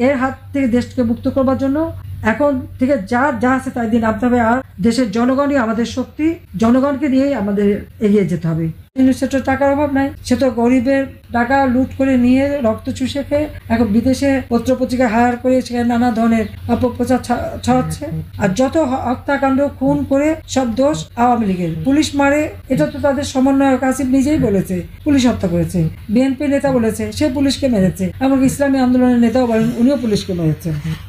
এর হাত থেকে দেশকে মুক্ত করবার জন্য এখন থেকে যার যা আছে তাই দিয়ে নামতে হবে। আর দেশের জনগণই আমাদের শক্তি, জনগণকে নিয়েই আমাদের এগিয়ে যেতে হবে। ইউনিসেফের টাকার অভাব নাই, সে তো গরিবের টাকা লুট করে নিয়ে রক্ত চুষে খেয়ে এখন বিদেশে পত্রপত্রিকা হায়ার করে সেখানে নানা ধরনের অপপ্রচার ছড়াচ্ছে। আর যত হত্যাকাণ্ড খুন করে সব দোষ আওয়ামী লীগের। পুলিশ মারে, এটা তো তাদের সমন্বয়ক আসিফ নিজেই বলেছে পুলিশ হত্যা করেছে। বিএনপি নেতা বলেছে সে পুলিশকে মেরেছে, এমনকি ইসলামী আন্দোলনের নেতাও বলেন উনিও পুলিশকে মেরেছে।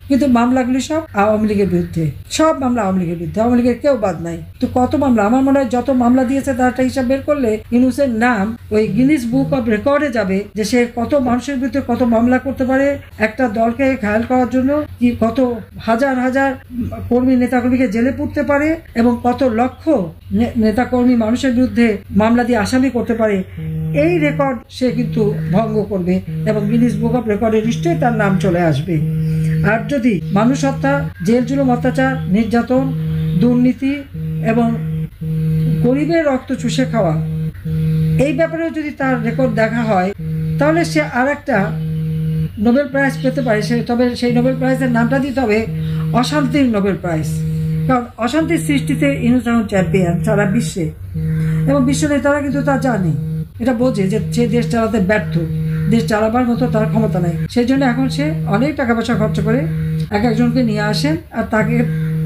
কিন্তু মামলাগুলি সব আওয়ামী লীগের বিরুদ্ধে, সব মামলা আওয়ামী লীগের বিরুদ্ধে, আওয়ামী লীগের কেউ বাদ নাই। তো কত মামলা, আমার মনে হয় যত মামলা দিয়েছে তার একটা হিসাব বের করলে ইউনূসের নাম ওই গিনিস বুক অফ রেকর্ডে যাবে, যে সে কত মানুষের বিরুদ্ধে কত মামলা করতে পারে একটা দলকে ঘায়াল করার জন্য, কি কত হাজার হাজার কর্মী নেতাকর্মীকে জেলে পুরতে পারে এবং কত লক্ষ নেতাকর্মী মানুষের বিরুদ্ধে মামলা দিয়ে আসামি করতে পারে। এই রেকর্ড সে কিন্তু ভঙ্গ করবে এবং গিনিস বুক অফ রেকর্ডে নিশ্চয়ই তার নাম চলে আসবে। আর যদি মানুষ হত্যা, জেল জুলুম, অত্যাচার, নির্যাতন, দুর্নীতি এবং গরিবের রক্ত চুষে খাওয়া, এই ব্যাপারেও যদি তার রেকর্ড দেখা হয় তাহলে সে আর একটা নোবেল প্রাইজ পেতে পারে। তবে সেই নোবেল প্রাইজের নামটা দিতে হবে অশান্তির নোবেল প্রাইজ। কারণ অশান্তির সৃষ্টিতে ইউনূস চ্যাম্পিয়ন সারা বিশ্বে, এবং বিশ্ব নেতারা কিন্তু তা জানে, এটা বোঝে যে সে দেশ চালাতে ব্যর্থ, দেশ চালাবার মতো তার ক্ষমতা নেই। সেই জন্য এখন সে অনেক টাকা পয়সা খরচ করে একজনকে নিয়ে আসেন আর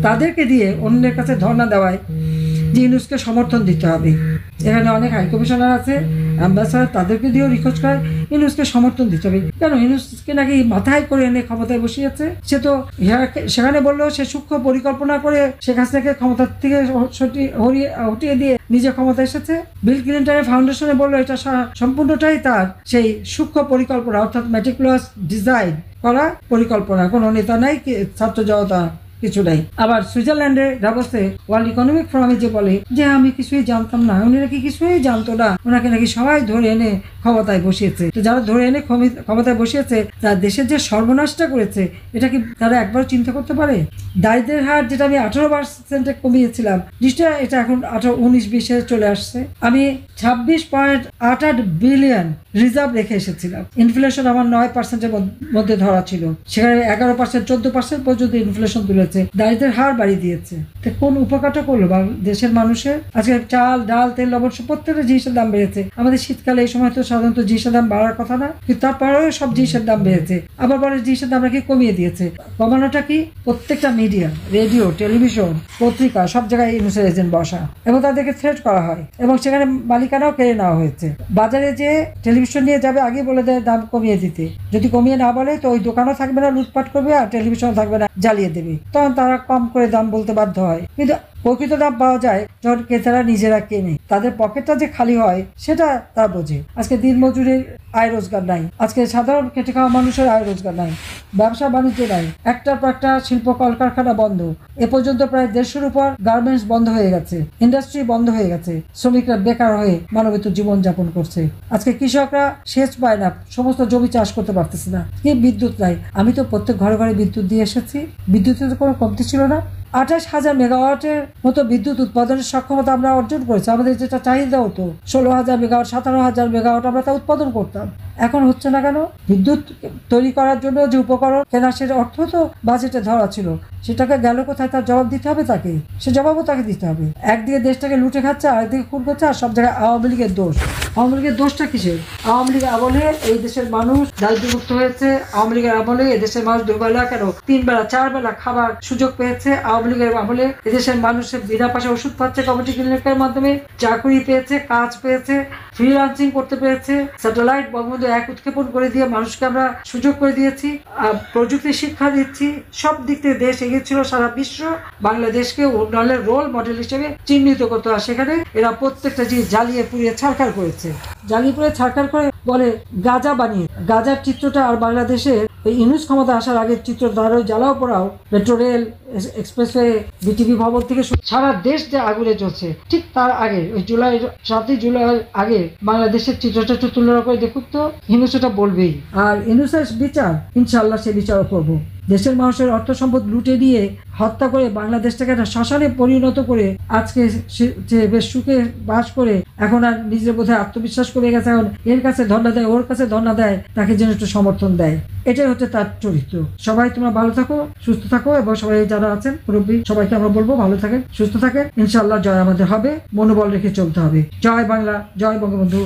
তাদেরকে দিয়ে অন্যের কাছে ধর্ণা দেওয়ায় যে ইউনূসকে সমর্থন দিতে হবে। এখানে অনেক হাই কমিশনার আছে, অ্যাম্বাসাডার, তাদেরকে দিয়েও রিকোয়েস্ট করে ইউনূসকে সমর্থন দিতে হবে। কেন ইউনূসকে নাকি মাথায় করে এনে ক্ষমতায় বসিয়েছে? সে তো সেখানে বললেও সে সূক্ষ্ম পরিকল্পনা করে শেখ হাসিনাকে ক্ষমতার থেকে হটিয়ে দিয়ে নিজে ক্ষমতা এসেছে। বিল ক্লিন্টনের ফাউন্ডেশনে বললো এটা সম্পূর্ণটাই তার সেই সূক্ষ্ম পরিকল্পনা, অর্থাৎ ম্যাটিকুলাস ডিজাইন করা পরিকল্পনা। কোনো নেতা নাই, ছাত্র জনতা কিছু নাই। আবার সুইজারল্যান্ডে ডাভোসে ওয়ার্ল্ড ইকোনমিক ফোরামে যে বলে যে আমি কিছুই জানতাম না, উনি নাকি কিছুই জানতো না, ওনাকে নাকি সবাই ধরে এনে ক্ষমতায় বসিয়েছে। তো যারা ধরে এনে ক্ষমতায় বসিয়েছে তার দেশের যে সর্বনাশটা করেছে এটা কি তারা একবার চিন্তা করতে পারে? দারিদ্রের হার যেটা আমি 18% কমিয়েছিলাম, নিশ্চয় এটা এখন 19-20-এ চলে আসছে। আমি 26.88 বিলিয়ন রিজার্ভ রেখে এসেছিলাম। ইনফ্লেশন আমার 9%-এর মধ্যে ধরা ছিল, সেখানে 11%, 14% পর্যন্ত ইনফ্লেশন তুলেছে। দারিদ্রের হার বাড়িয়ে দিয়েছে। তো কোন উপকারটা করলো দেশের মানুষের? আজকে চাল, ডাল, তেল, লবণ প্রত্যেকটা জিনিসের দাম বেড়েছে। আমাদের শীতকালে এই সময় তো সাধারণত জিনিসের দাম বাড়ার কথা না, কিন্তু তারপরেও সব জিনিসের দাম বেড়েছে। আবার পরে জিনিসের দাম নাকি কমিয়ে দিয়েছে। কমানোটা কি? প্রত্যেকটা মিডিয়া, রেডিও, টেলিভিশন, পত্রিকা, সব জায়গায় ইউনূসের এজেন্ট বসা এবং তাদেরকে থ্রেট করা হয় এবং সেখানে মালিকানাও কেড়ে নেওয়া হয়েছে। বাজারে যে টেলিভিশন নিয়ে যাবে আগে বলে দেয় দাম কমিয়ে দিতে, যদি কমিয়ে না বলে তো ওই দোকানও থাকবে না, লুটপাট করবে, আর টেলিভিশনও থাকবে না, জ্বালিয়ে দেবে। তখন তারা কম করে দাম বলতে বাধ্য হয়। কিন্তু প্রকৃত দাম পাওয়া যায় যখন ক্রেতারা নিজেরা কেনে, তাদের পকেটটা যে খালি হয় সেটা তারা বোঝে। আজকে দিনমজুরের আয় রোজগার নাই, আজকে সাধারণ খেটে খাওয়া মানুষের আয় রোজগার নাই, ব্যবসা বাণিজ্য নাই, একটার পর একটা শিল্প কলকারখানা বন্ধ। এ পর্যন্ত প্রায় 150-এর উপর গার্মেন্টস বন্ধ হয়ে গেছে, ইন্ডাস্ট্রি বন্ধ হয়ে গেছে, শ্রমিকরা বেকার হয়ে মানবেতর জীবন যাপন করছে। আজকে কৃষকরা সেচ পায় না, সমস্ত জমি চাষ করতে পারতেছে না, কি বিদ্যুৎ নাই। আমি তো প্রত্যেক ঘরে ঘরে বিদ্যুৎ দিয়ে এসেছি, বিদ্যুতের তো কোনো কমতি ছিল না। 28,000 মেগাওয়াটের মতো বিদ্যুৎ উৎপাদনের সক্ষমতা আমরা অর্জন করেছি। আমাদের যেটা চাহিদা হতো 16,000 মেগাওয়াট, 17,000 মেগাওয়াট, আমরা তা উৎপাদন করতাম। এখন হচ্ছে না কেন? বিদ্যুৎ তৈরি করার জন্য যে উপকরণ কেনা সেটা অর্থ তো বাজেটে ধরা ছিল, সেটাকে গেল কোথায়? তার জবাব দিতে হবে তাকে, সে জবাবও তাকে দিতে হবে। একদিকে দেশটাকে লুটে খাচ্ছে, আরেকদিকে খুন করছে, আর সব জায়গায় আওয়ামী লীগের দোষ। আওয়ামী লীগের দোষটা কিসের? আওয়ামী লীগের আমলে এই দেশের মানুষ দারিদ্র্যমুক্ত হয়েছে। আওয়ামী লীগের আমলে এদেশের মানুষ দুবেলা কেন 3 বেলা 4 বেলা খাবার সুযোগ পেয়েছে। আওয়ামী লীগের আমলে এদেশের মানুষের বিনা পয়সা ওষুধ পাচ্ছে কমিটি ক্লিনিকের মাধ্যমে, চাকরি পেয়েছে, কাজ পেয়েছে, ফ্রিল্যান্সিং করতে পেরেছে, স্যাটেলাইট বঙ্গবন্ধু 1 উৎক্ষেপণ করে দিয়ে মানুষকে আমরা সুযোগ করে দিয়েছি, প্রযুক্তি শিক্ষা দিচ্ছি। সব দিক থেকে দেশ এগিয়েছিল। সারা বিশ্ব বাংলাদেশকে উন্নয়নের রোল মডেল হিসেবে চিহ্নিত করতে হয়। সেখানে এরা প্রত্যেকটা জিনিস জ্বালিয়ে পুড়িয়ে ছারখার করেছে, জ্বালিয়ে পুড়িয়ে ছারখার করে বলে গাজা বানিয়ে। গাজার চিত্রটা আর বাংলাদেশের ইউনূস ক্ষমতা আসার আগের চিত্র তার ওই জ্বালাও পোড়াও মেট্রো রেল, এক্সপ্রেসওয়ে, বিটিভি ভবন থেকে সারা দেশ যে আগুনে চলছে, ঠিক তার আগে ওই 7ই জুলাই আগে বাংলাদেশের চিত্রটা একটু তুলনা করে দেখুন তো। ইউনূস এটা বলবেই। আর ইউনূসের বিচার ইনশাআল্লাহ সে বিচারও করবো। দেশের মানুষের অর্থ সম্পদ লুটে নিয়ে হত্যা করে বাংলাদেশটাকে একটা শ্মশানে পরিণত করে আজকে সে বেশ সুখে বাস করে এখন আর নিজের বোধহয় আত্মবিশ্বাস করে গেছে, এখন এর কাছে ধর্ণা দেয়, ওর কাছে ধর্ণা দেয়, তাকে যেন একটু সমর্থন দেয়। এটাই হচ্ছে তার চরিত্র। সবাই তোমরা ভালো থাকো, সুস্থ থাকো, এবং সবাই যারা আছেন মুরব্বী সবাইকে আমরা বলবো ভালো থাকেন, সুস্থ থাকেন। ইনশাআল্লাহ জয় আমাদের হবে, মনোবল রেখে চলতে হবে। জয় বাংলা, জয় বঙ্গবন্ধু।